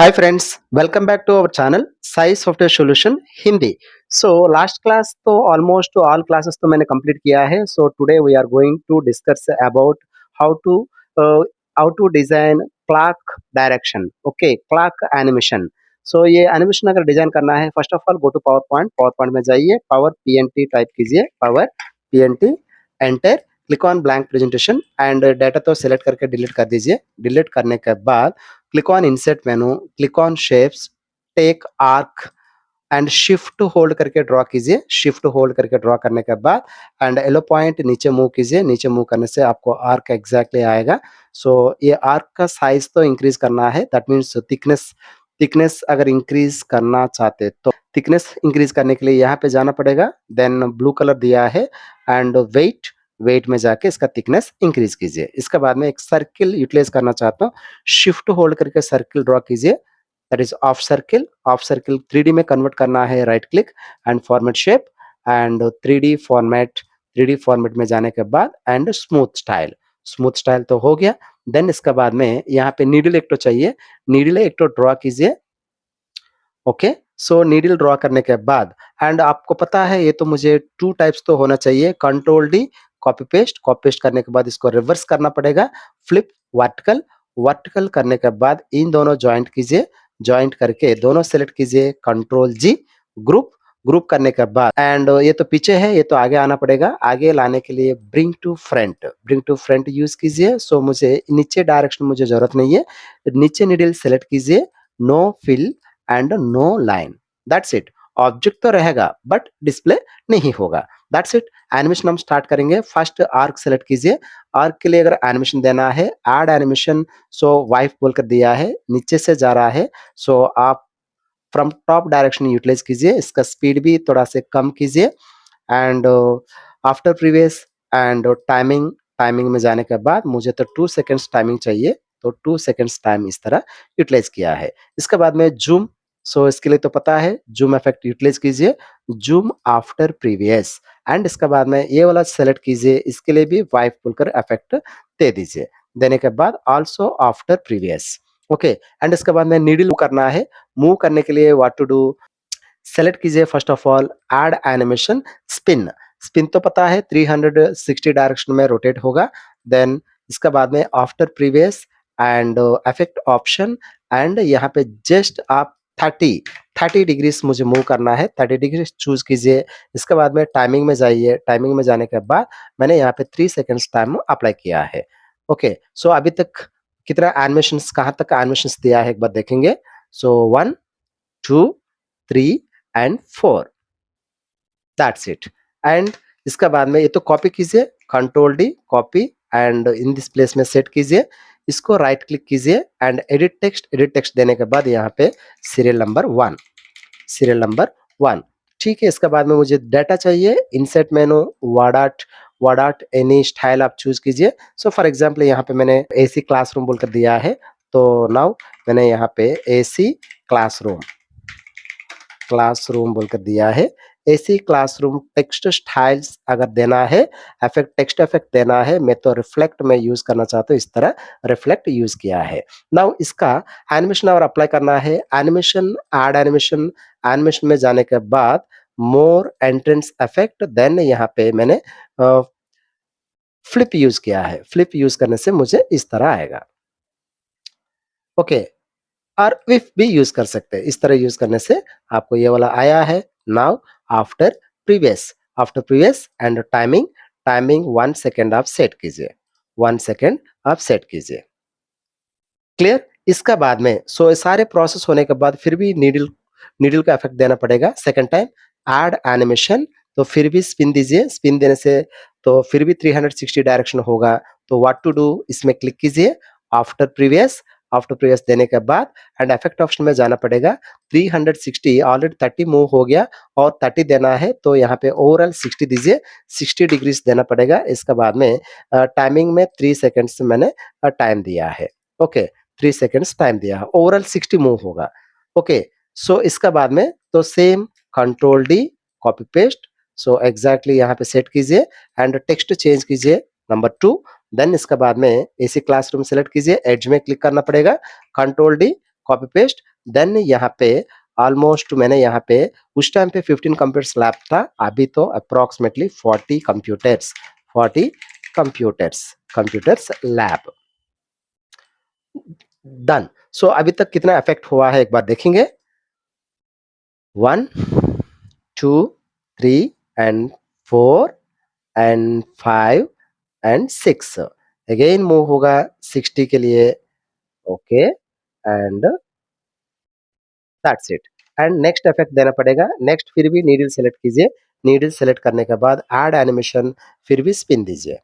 Hi friends, welcome back to our channel Sai software solution Hindi. So last class तो almost all classes तो मैंने complete किया है। So today we are going to discuss about how to how to design clock direction. Okay, clock animation. So ये animation अगर design करना है, first of all go to PowerPoint. PowerPoint में जाइए, power PNT type कीजिए, power PNT, enter, click on blank presentation and data तो select करके delete कर दीजिए। डिलीट करने के बाद click on insert menu, click on shapes, take arc and shift hold करके ड्रॉ कीजिए। शिफ्ट होल्ड करके ड्रॉ करने के बाद एंड एलो पॉइंट नीचे मूव कीजिए। नीचे मूव करने से आपको आर्क एग्जैक्टली आएगा। सो ये आर्क का साइज तो इंक्रीज करना है, दैट मीन्स थिकनेस। थिकनेस अगर इंक्रीज करना चाहते तो थिकनेस इंक्रीज करने के लिए यहाँ पे जाना पड़ेगा। देन ब्लू कलर दिया है एंड वेट, वेट में जाके इसका थिकनेस इंक्रीज कीजिए। इसके बाद में एक सर्किल यूटिलाइज करना चाहता हूँ, शिफ्ट होल्ड करके सर्किल ड्रॉ कीजिए, that is of circle. Of circle 3D में कन्वर्ट करना है, right click and format shape and 3D format. 3D format में जाने के बाद and smooth style. Smooth style तो हो गया। देन इसके बाद में यहाँ पे नीडल एक तो चाहिए, नीडल एक तो ड्रॉ कीजिए। ओके, सो नीडल ड्रॉ करने के बाद एंड आपको पता है ये तो मुझे टू टाइप्स तो होना चाहिए, control D, copy paste. Copy paste करने के बाद इसको रिवर्स करना पड़ेगा, फ्लिप वर्टिकल। वर्टिकल करने के बाद इन दोनों ज्वाइंट कीजिए, ज्वाइंट करके दोनों सेलेक्ट कीजिए, कंट्रोल जी, ग्रुप। ग्रुप करने के बाद एंड ये तो पीछे है, ये तो आगे आना पड़ेगा। आगे लाने के लिए bring to front, bring to front use कीजिए। सो मुझे नीचे डायरेक्शन मुझे जरूरत नहीं है, नीचे नीडल सेलेक्ट कीजिए, no fill and no line, that's it. Object तो रहेगा बट डिस्प्ले नहीं होगा, दैट्स इट। एनिमेशन हम स्टार्ट करेंगे। फर्स्ट आर्क सेलेक्ट कीजिए। आर्क के लिए अगर एनिमेशन देना है, ऐड एनिमेशन, सो वाइफ बोलकर दिया है, नीचे से जा रहा है। सो आप फ्रॉम टॉप डायरेक्शन यूटिलाइज कीजिए, इसका स्पीड भी थोड़ा से कम कीजिए and after previous and timing. Timing में जाने के बाद मुझे तो 2 सेकेंड्स टाइमिंग चाहिए, तो 2 सेकेंड्स टाइम इस तरह यूटिलाइज किया है। इसके बाद में जूम। सो इसके लिए तो पता है, जूम इफेक्ट यूटिलाइज कीजिए, जूम आफ्टर प्रीवियस एंड इसके बाद में ये वाला सेलेक्ट कीजिए, इसके लिए भी वाइफ बोलकर इफेक्ट दे दीजिए। देने के बाद also after previous. Okay, and इसके बाद में नीडल मूव करना है। मूव करने के लिए व्हाट टू डू, सेलेक्ट कीजिए first of all add animation spin. Spin तो पता है 360 डायरेक्शन में रोटेट होगा। देन इसके बाद में after previous and effect option and यहाँ पे जस्ट आप 30 डिग्रीज मुझे मूव करना है, 30 डिग्री चूज कीजिए। इसके बाद में टाइमिंग में जाइए। टाइमिंग में जाने के बाद मैंने यहाँ पे 3 सेकेंड्स टाइम अप्लाई किया है। ओके, सो अभी तक कितना एनिमेशंस, कहाँ तक एनिमेशंस दिया है एक बार देखेंगे। सो 1 2 3 एंड 4, दैट्स इट। एंड इसके बाद में ये तो कॉपी कीजिए, control D copy and in this place में सेट कीजिए। इसको राइट क्लिक कीजिए and edit text. Edit text देने के बाद यहाँ पे सीरियल नंबर 1, सीरियल नंबर 1। ठीक है, इसके बाद में मुझे डाटा चाहिए, इंसर्ट मेनू, वर्ड आर्ट एनी स्टाइल आप चूज कीजिए। सो फॉर एग्जांपल यहाँ पे मैंने एसी क्लासरूम बोलकर दिया है, तो नाउ मैंने यहाँ पे एसी क्लासरूम, क्लासरूम बोलकर दिया है। ऐसी क्लासरूम टेक्स्ट स्टाइल्स अगर देना है, इफेक्ट, टेक्स्ट इफेक्ट देना है, मैं तो रिफ्लेक्ट में यूज करना चाहता हूँ, इस तरह रिफ्लेक्ट यूज किया है। नाउ इसका एनिमेशन और अप्लाई करना है। एनिमेशन, ऐड एनिमेशन, एनिमेशन में जाने के बाद मोर एंट्रेंस इफेक्ट, देन यहाँ पे मैंने फ्लिप यूज किया है। फ्लिप यूज करने से मुझे इस तरह आएगा। ओके, और विफ भी यूज कर सकते हैं। इस तरह यूज करने से आपको ये वाला आया है। Now after previous, after previous and timing, timing 1 second आप सेट कीजिए, 1 सेकेंड आप सेट कीजिए। क्लियर। इसका बाद में सो सारे प्रोसेस होने के बाद फिर भी नीडल, नीडल का इफेक्ट देना पड़ेगा सेकंड टाइम। ऐड एनिमेशन, तो फिर भी स्पिन दीजिए। स्पिन देने से तो फिर भी 360 डायरेक्शन होगा। तो व्हाट टू डू, इसमें क्लिक कीजिए, आफ्टर प्रीवियस। आफ्टर प्रीवियस देने के बाद एंड इफेक्ट ऑप्शन में जाना पड़ेगा। 360 ऑलरेडी 30 मूव हो गया और 30 देना है, तो यहाँ पे ओवरऑल 60 दीजिए, 60 डिग्रीज देना पड़ेगा। इसके बाद में टाइमिंग में 3 सेकेंड्स मैंने टाइम दिया है। ओके, 3 सेकेंड्स टाइम दिया है, ओवरऑल 60 मूव होगा। ओके, सो इसका बाद में तो same control D copy paste. So exactly यहाँ पे सेट कीजिए एंड टेक्स्ट चेंज कीजिए नंबर 2। देन इसके बाद में एसी क्लासरूम सेलेक्ट कीजिए, एज में क्लिक करना पड़ेगा, control D copy paste, then यहाँ पे ऑलमोस्ट मैंने यहाँ पे उस टाइम पे 15 कंप्यूटर्स लैब था, अभी तो approximately 40 computers computers lab done. So अभी तक कितना इफेक्ट हुआ है एक बार देखेंगे। 1, 2, 3 and 4 and 5 and 6। Again move होगा 60 के लिए। Okay, and that's it. And next effect देना पड़ेगा। नेक्स्ट फिर भी नीडल सेलेक्ट कीजिए। नीडल सेलेक्ट करने के बाद ऐड एनिमेशन, फिर भी स्पिन दीजिए।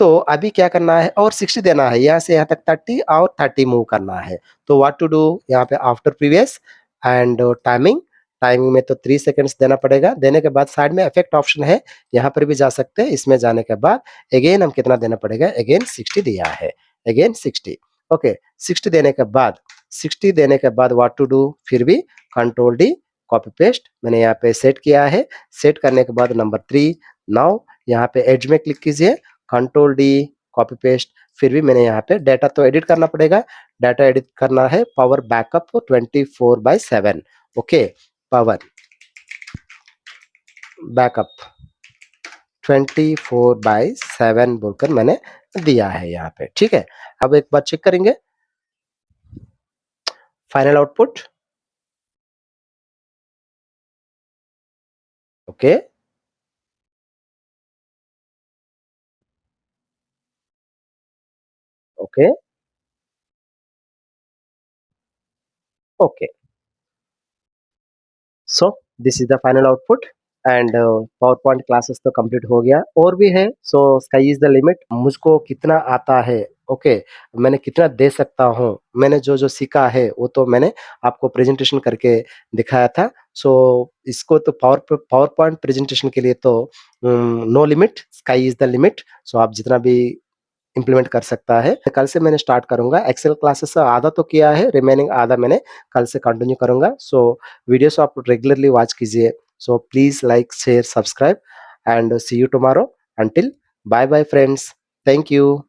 तो अभी क्या करना है और 60 देना है, यहाँ से यहाँ तक 30 और 30 मूव करना है। तो व्हाट टू डू, यहाँ पे after previous and timing, timing में तो 3 सेकंड्स देना पड़ेगा। देने के बाद साइड में इफेक्ट ऑप्शन है, यहाँ पर भी जा सकते हैं। इसमें जाने के बाद अगेन हम कितना देना पड़ेगा, अगेन 60 दिया है, अगेन 60। ओके, 60 देने के बाद 60 देने के बाद व्हाट टू डू, फिर भी कंट्रोल डी कॉपी पेस्ट मैंने यहाँ पे सेट किया है। सेट करने के बाद नंबर 3, नाउ यहाँ पे एज में क्लिक कीजिए, कंट्रोल डी कॉपी पेस्ट, फिर भी मैंने यहाँ पे डाटा तो एडिट करना पड़ेगा। डाटा एडिट करना है power backup 24/7। Okay, power backup 24/7 बोलकर मैंने दिया है यहाँ पे, ठीक है। अब एक बार चेक करेंगे final output. Okay, okay, okay. So this is the final output and power point classes तो कंप्लीट हो गया, और भी है। सो स्काई इज द लिमिट, मुझको कितना आता है, ओके, मैंने कितना दे सकता हूँ, मैंने जो जो सीखा है वो तो मैंने आपको प्रेजेंटेशन करके दिखाया था। सो इसको तो पावर पॉइंट प्रेजेंटेशन के लिए तो no limit, sky is the limit. So आप जितना भी इम्प्लीमेंट कर सकता है। कल से मैंने स्टार्ट करूँगा। एक्सेल क्लासेस आधा तो किया है, रिमेनिंग आधा मैंने कल से कंटिन्यू करूँगा। सो वीडियोस आप रेगुलरली वॉच कीजिए। So please like, share, subscribe and see you tomorrow. Until bye bye friends. Thank you.